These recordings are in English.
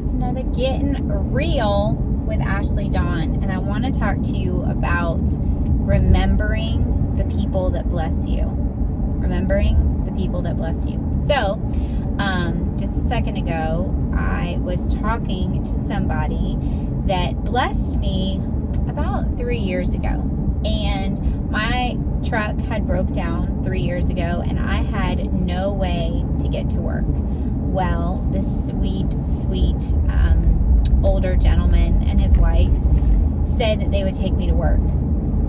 It's another Getting Real with Ashleydawn, and I want to talk to you about remembering the people that bless you. Remembering the people that bless you. So, just a second ago, I was talking to somebody that blessed me about 3 years ago, and my truck had broke down 3 years ago, and I had no way to get to work. Well, this sweet older gentleman and his wife said that they would take me to work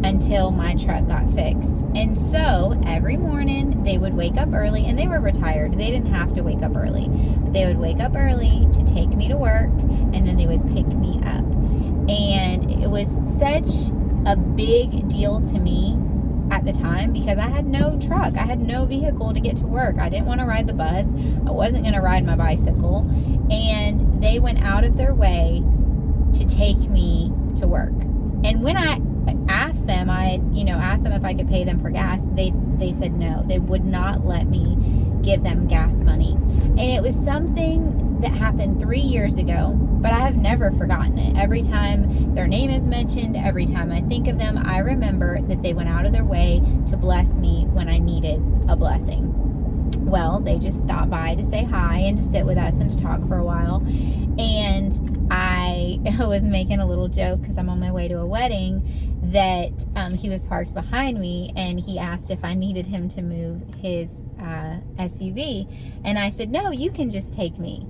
until my truck got fixed. And so every morning they would wake up early, and they were retired. They didn't have to wake up early, but they would wake up early to take me to work, and then they would pick me up. And it was such a big deal to me at the time because I had no truck. I had no vehicle to get to work. I didn't want to ride the bus. I wasn't going to ride my bicycle. And they went out of their way to take me to work. And when I asked them, asked them if I could pay them for gas, they said no. They would not let me give them gas money. And it was something that happened 3 years ago, but I have never forgotten it. Every time their name is mentioned, every time I think of them, I remember that they went out of their way to bless me when I needed a blessing. Well, they just stopped by to say hi and to sit with us and to talk for a while. And I was making a little joke because I'm on my way to a wedding that he was parked behind me, and he asked if I needed him to move his SUV. And I said, no, you can just take me.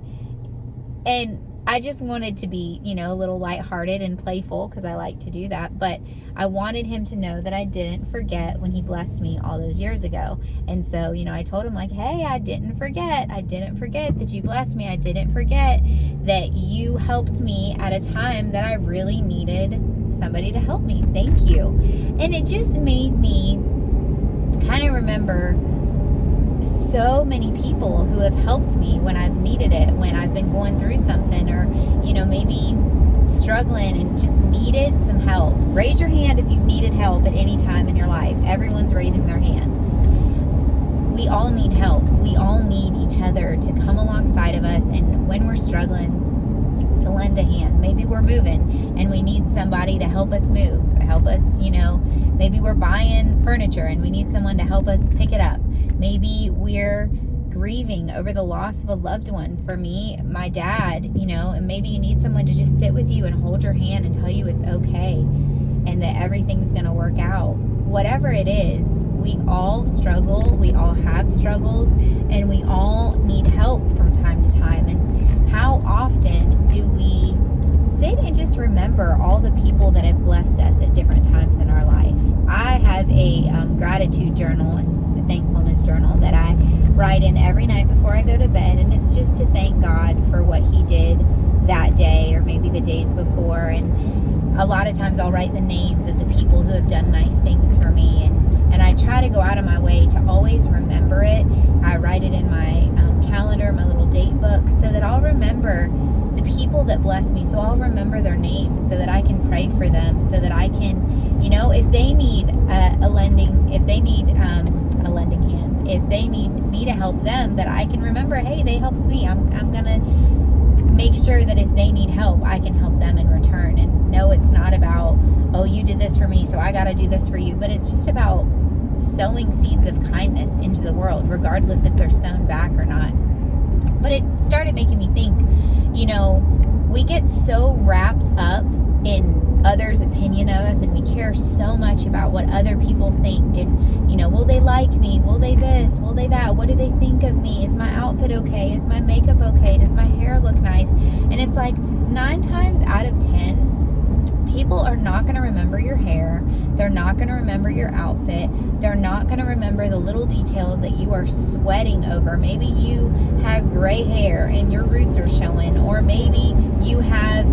And I just wanted to be, a little lighthearted and playful because I like to do that. But I wanted him to know that I didn't forget when he blessed me all those years ago. And so, I told him hey, I didn't forget. I didn't forget that you blessed me. I didn't forget that you helped me at a time that I really needed somebody to help me. Thank you. And it just made me kind of remember so many people who have helped me when I've needed it, when I've been going through something, or maybe struggling and just needed some help. Raise your hand if you've needed help at any time in your life. Everyone's raising their hand. We all need help. We all need each other to come alongside of us, and when we're struggling, to lend a hand. Maybe we're moving and we need somebody to help us move, help us, maybe we're buying furniture and we need someone to help us pick it up. Maybe we're grieving over the loss of a loved one. For me, my dad, and maybe you need someone to just sit with you and hold your hand and tell you it's okay and that everything's going to work out. Whatever it is, we all struggle, we all have struggles, and we all need help from time to time. And how often do we sit and just remember all the people that have blessed us at different times in our life? I have a gratitude journal. It's a thankfulness journal that I write in every night before I go to bed, and it's just to thank God for what He did that day or maybe the days before. And a lot of times I'll write the names of the people who have done nice things for me, and I try to go out of my way to always remember it. I write it in my calendar, my little date book, so that I'll remember the people that bless me, so I'll remember their names so that I can pray for them, so that I can, if they need a lending hand, if they need me to help them, that I can remember, hey, they helped me. I'm gonna make sure that if they need help, I can help them in return. And no, it's not about, oh, you did this for me, so I gotta do this for you, but it's just about sowing seeds of kindness into the world, regardless if they're sown back or not. But it started making me think, we get so wrapped up in others' opinion of us, and we care so much about what other people think. And, will they like me? Will they this? Will they that? What do they think of me? Is my outfit okay? Is my makeup okay? Does my hair look nice? And it's like 9 times out of 10, people are not going to remember your hair. They're not going to remember your outfit. They're not going to remember the little details that you are sweating over. Maybe you have gray hair and your roots are showing, or maybe you have,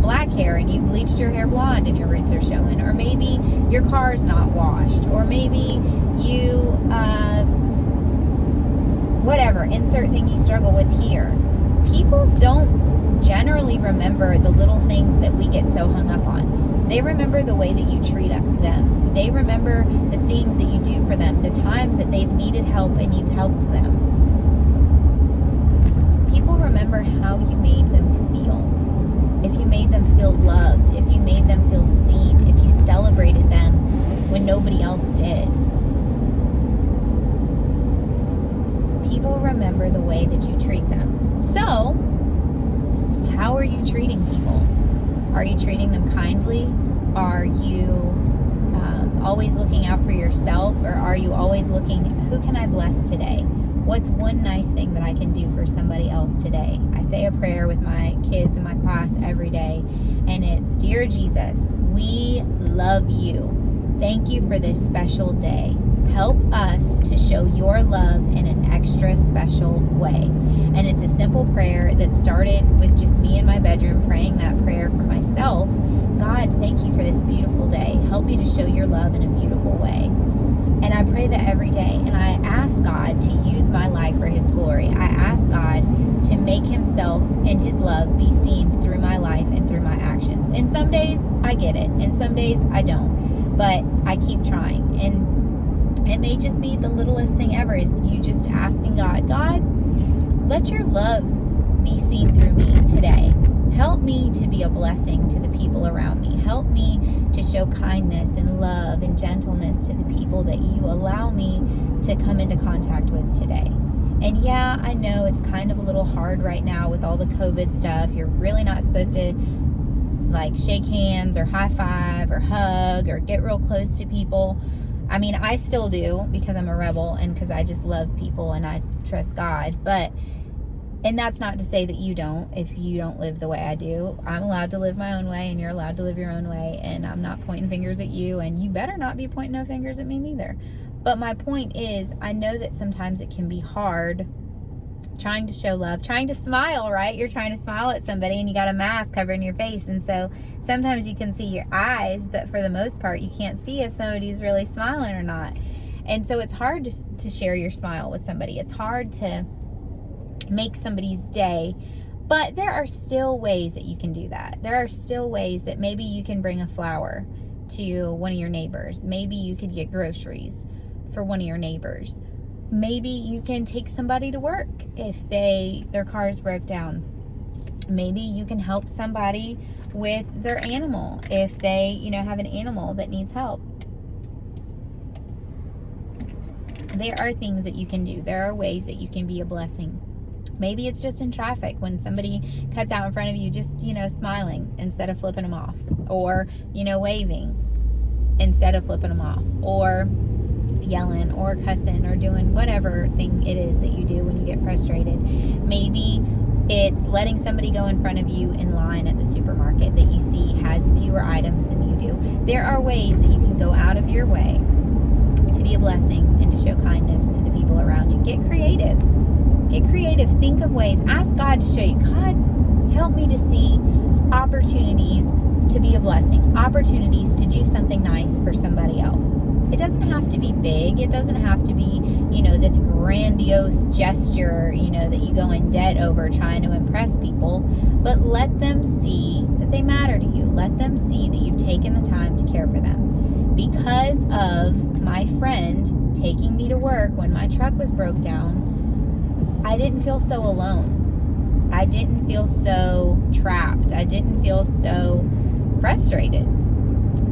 black hair and you bleached your hair blonde and your roots are showing, or maybe your car's not washed, or maybe you, whatever, insert thing you struggle with here. People don't generally remember the little things that we get so hung up on. They remember the way that you treat them. They remember the things that you do for them, the times that they've needed help and you've helped them. People remember how you made them feel. If you made them feel loved, if you made them feel seen, if you celebrated them when nobody else did. People remember the way that you treat them. So, how are you treating people? Are you treating them kindly? Are you always looking out for yourself? Or are you always looking, who can I bless today? What's one nice thing that I can do for somebody else today? I say a prayer with my kids in my class every day, and it's, Dear Jesus, we love you. Thank you for this special day. Help us to show your love in an extra special way. And it's a simple prayer that started with just me in my bedroom praying that prayer for myself. God, thank you for this beautiful day. Help me to show your love in a beautiful way. And I pray that every day. And I ask God to use my life for his glory. I ask God to make himself and his love be seen through my life and through my actions. And some days I get it, and some days I don't. But I keep trying. And it may just be the littlest thing ever, is you just asking God, let your love be seen through me today. Help me to be a blessing to the people around me. Help me to show kindness and love and gentleness to the people that you allow me to come into contact with today. And yeah, I know it's kind of a little hard right now with all the COVID stuff. You're really not supposed to like shake hands or high five or hug or get real close to people. I mean, I still do because I'm a rebel and because I just love people and I trust God. And that's not to say that you don't, if you don't live the way I do. I'm allowed to live my own way and you're allowed to live your own way. And I'm not pointing fingers at you, and you better not be pointing no fingers at me neither. But my point is, I know that sometimes it can be hard trying to show love, trying to smile, right? You're trying to smile at somebody and you got a mask covering your face. And so sometimes you can see your eyes, but for the most part, you can't see if somebody's really smiling or not. And so it's hard to share your smile with somebody. It's hard to make somebody's day, but there are still ways that you can do that. There are still ways that maybe you can bring a flower to one of your neighbors. Maybe you could get groceries for one of your neighbors. Maybe you can take somebody to work if their cars broke down. Maybe you can help somebody with their animal if they, have an animal that needs help. There are things that you can do. There are ways that you can be a blessing. Maybe it's just in traffic when somebody cuts out in front of you, just, smiling instead of flipping them off, or, waving instead of flipping them off, or yelling or cussing or doing whatever thing it is that you do when you get frustrated. Maybe it's letting somebody go in front of you in line at the supermarket that you see has fewer items than you do. There are ways that you can go out of your way to be a blessing and to show kindness to the people around you. Get creative. Get creative. Think of ways. Ask God to show you. God, help me to see opportunities to be a blessing. Opportunities to do something nice for somebody else. It doesn't have to be big. It doesn't have to be, this grandiose gesture, that you go in debt over trying to impress people. But let them see that they matter to you. Let them see that you've taken the time to care for them. Because of my friend taking me to work when my truck was broke down, I didn't feel so alone. I didn't feel so trapped. I didn't feel so frustrated.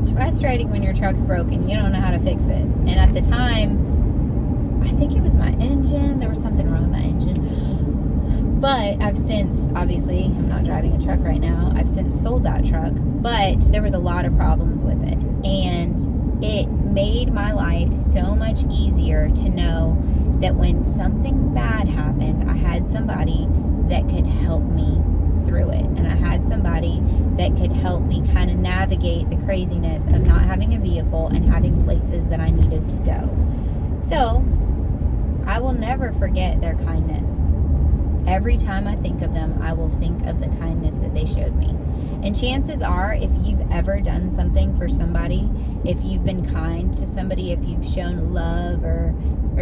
It's frustrating when your truck's broken. You don't know how to fix it. And at the time, I think it was my engine. There was something wrong with my engine. But I've since, obviously, I'm not driving a truck right now. I've since sold that truck. But there was a lot of problems with it. And it made my life so much easier to know that when something bad happened, I had somebody that could help me through it. And I had somebody that could help me kind of navigate the craziness of not having a vehicle and having places that I needed to go. So I will never forget their kindness. Every time I think of them, I will think of the kindness that they showed me. And chances are, if you've ever done something for somebody, if you've been kind to somebody, if you've shown love or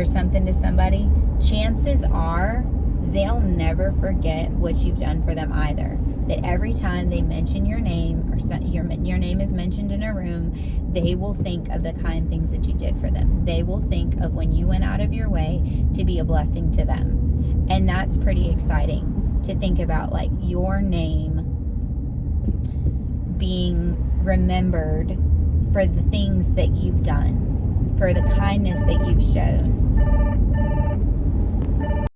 something to somebody, chances are they'll never forget what you've done for them either. That every time they mention your name or your name is mentioned in a room, they will think of the kind things that you did for them. They will think of when you went out of your way to be a blessing to them. And that's pretty exciting. to think about like your name being remembered for the things that you've done, for the kindness that you've shown.